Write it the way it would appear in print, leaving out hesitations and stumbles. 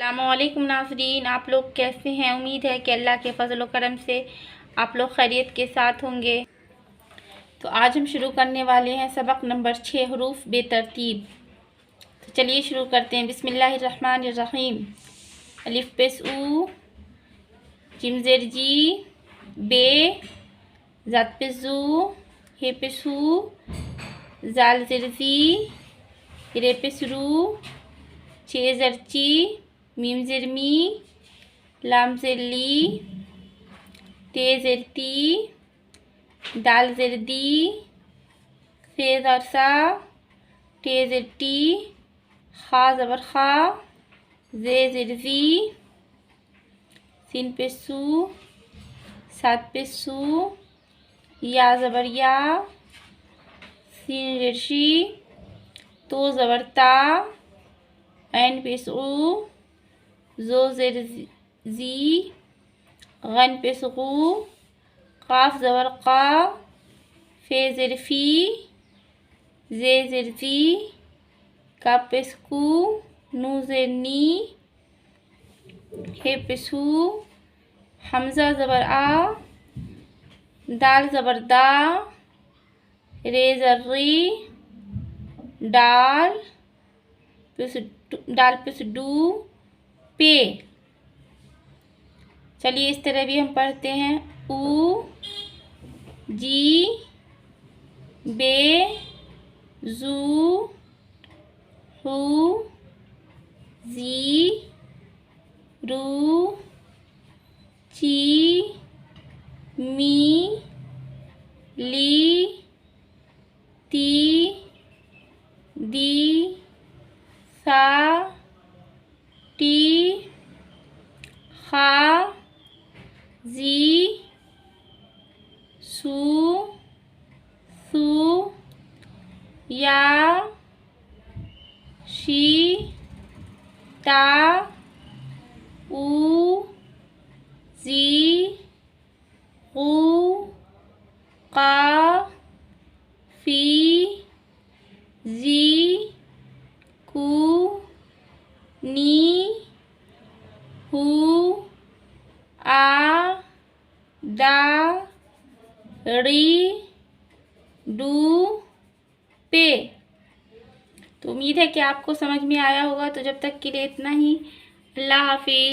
अस्सलामुअलैकुम नाज़रीन, आप लोग कैसे हैं। उम्मीद है कि अल्लाह के फजल करम से आप लोग खैरियत के साथ होंगे। तो आज हम शुरू करने वाले हैं सबक नंबर 6 हरूफ बेतरतीब। तो चलिए शुरू करते हैं। बिस्मिल्लाहिर्रहमानिर्रहीम। अलिफ पेश ऊ, जिम ज़ेर जी, बे, ज़ात पेश जू, हे पेश हू, ज़ाल ज़ेर जी, रे पेश रू, चे ज़ेर ची, मीम ज़ेर मी, लाम ज़ेर ली, ते ज़ेर ती, दाल ज़ेर दी, थे ज़ेर सा, टे ज़ेर टी, खा ज़बर खा, ज़े ज़ेर ज़ी, सिन पे सू, सात पे सू, या ज़बर या, सीन ज़ेर शी, तो ज़बर ता, ऐन पे सू, ज़ो ज़ेर ज़ी, गन पे सुकू, काफ ज़बर का, फे ज़ेर फ़ी, ज़े ज़ेर ज़ी, काफ पे सकू, नू ज़ेर नी, हे पे सू, हमज़ा ज़बर आ, दाल ज़बर दा, रे ज़र री, डाल पे डू, पे। चलिए इस तरह भी हम पढ़ते हैं। ऊ, जी, बे, जू, हू, जी, रू, ची, मी, ली, ती, दी, सा, टी, खा, जी, सू, सू, या, शी, ता, ऊ, जी, ऊ, का, फी, जी, कू, नी, हू, आ, दा, री, डू, पे। तो उम्मीद है कि आपको समझ में आया होगा। तो जब तक के लिए इतना ही। अल्लाह हाफिज़।